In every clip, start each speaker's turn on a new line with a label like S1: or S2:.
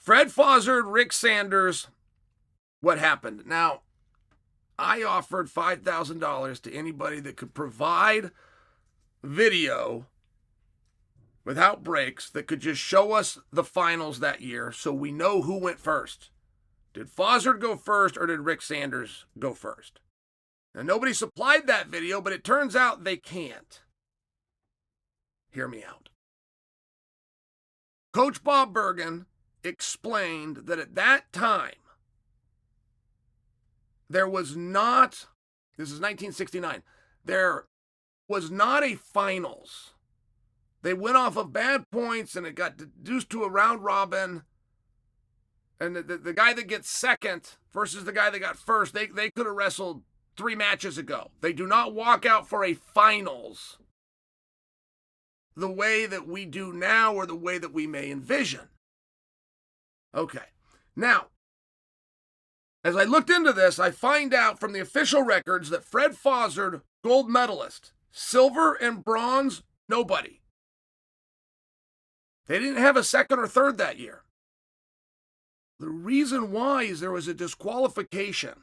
S1: Fred Fozzard, Rick Sanders, what happened? Now, I offered $5,000 to anybody that could provide video without breaks that could just show us the finals that year so we know who went first. Did Fozzard go first or did Rick Sanders go first? Now, nobody supplied that video, but it turns out they can't. Hear me out. Coach Bob Bergen explained that at that time, there was not, this is 1969, there was not a finals. They went off of bad points and it got reduced to a round robin. And the guy that gets second versus the guy that got first, they could have wrestled 3 matches ago. They do not walk out for a finals the way that we do now or the way that we may envision. Okay. Now, as I looked into this, I find out from the official records that Fred Fozzard, gold medalist, silver and bronze, nobody. They didn't have a second or third that year. The reason why is there was a disqualification.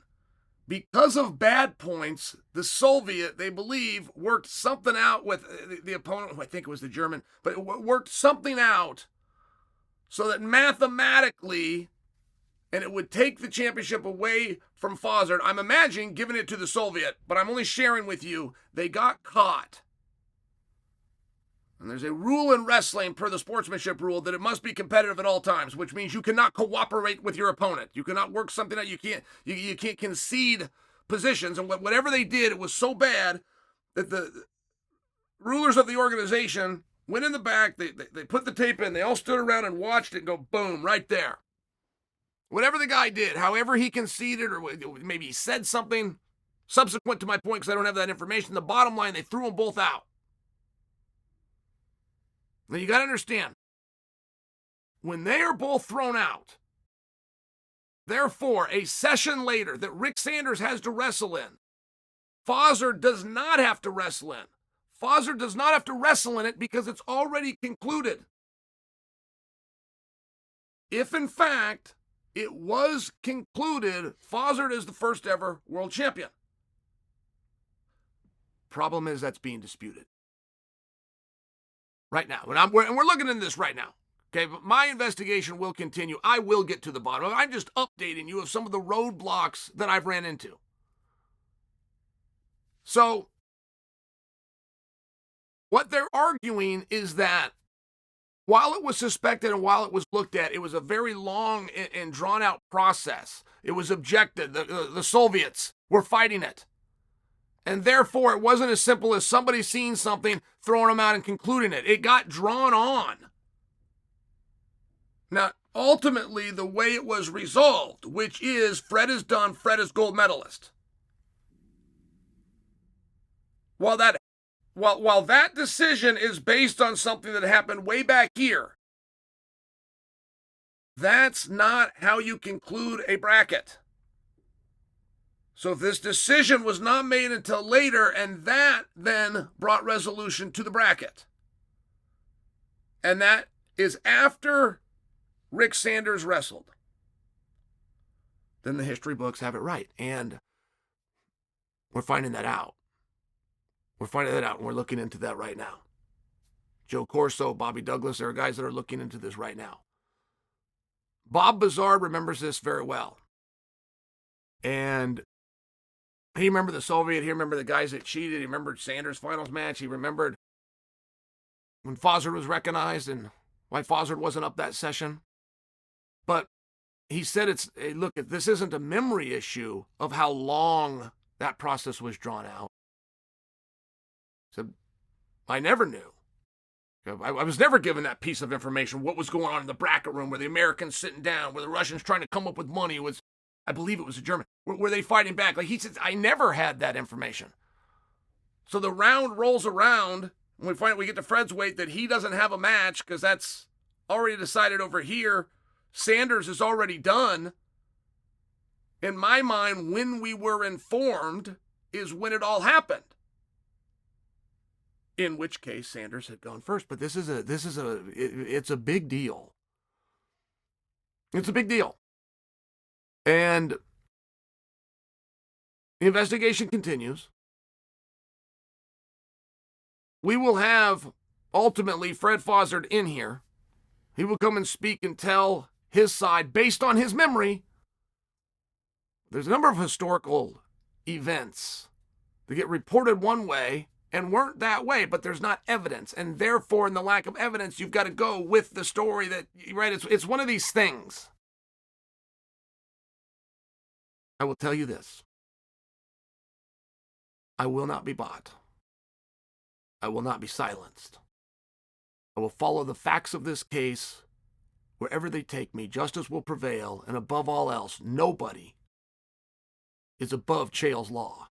S1: Because of bad points, the Soviet, they believe, worked something out with the opponent, I think it was the German, but it worked something out so that mathematically, and it would take the championship away from Fozzard. I'm imagining giving it to the Soviet, but I'm only sharing with you, they got caught. And there's a rule in wrestling, per the sportsmanship rule, that it must be competitive at all times, which means you cannot cooperate with your opponent. You cannot work something out. You can't concede positions. And whatever they did, it was so bad that the rulers of the organization went in the back. They put the tape in. They all stood around and watched it and go, boom, right there. Whatever the guy did, however he conceded, or maybe he said something subsequent to my point, because I don't have that information, the bottom line, they threw them both out. Now, you got to understand, when they are both thrown out, therefore, a session later that Rick Sanders has to wrestle in, Fozzard does not have to wrestle in. Fozzard does not have to wrestle in it because it's already concluded. If, in fact, it was concluded, Fozzard is the first ever world champion. Problem is that's being disputed. Right now, and we're looking into this right now. Okay, but my investigation will continue. I will get to the bottom of it. I'm just updating you of some of the roadblocks that I've ran into. So, what they're arguing is that while it was suspected and while it was looked at, it was a very long and drawn-out process. It was objected. The Soviets were fighting it. And therefore, it wasn't as simple as somebody seeing something, throwing them out and concluding it. It got drawn on. Now, ultimately, the way it was resolved, which is Fred is done, Fred is gold medalist. While that decision is based on something that happened way back here, that's not how you conclude a bracket. So if this decision was not made until later, and that then brought resolution to the bracket, and that is after Rick Sanders wrestled, then the history books have it right. And we're finding that out. We're finding that out, and we're looking into that right now. Joe Corso, Bobby Douglas, there are guys that are looking into this right now. Bob Bizarre remembers this very well. And he remembered the Soviet. He remembered the guys that cheated. He remembered Sanders' finals match. He remembered when Fozzard was recognized and why Fozzard wasn't up that session. But he said, hey, look, this isn't a memory issue of how long that process was drawn out. So I never knew. I was never given that piece of information, what was going on in the bracket room, where the Americans sitting down, where the Russians trying to come up with money. It was, I believe it was a German. Were they fighting back? Like he said, I never had that information. So the round rolls around, and we get to Fred's weight that he doesn't have a match because that's already decided over here. Sanders is already done. In my mind, when we were informed is when it all happened. In which case Sanders had gone first. But it's a big deal. It's a big deal. And the investigation continues. We will have, ultimately, Fred Fozzard in here. He will come and speak and tell his side based on his memory. There's a number of historical events that get reported one way and weren't that way, but there's not evidence. And therefore, in the lack of evidence, you've got to go with the story that, right? It's one of these things. I will tell you this. I will not be bought. I will not be silenced. I will follow the facts of this case wherever they take me. Justice will prevail, and above all else, nobody is above Chael's law.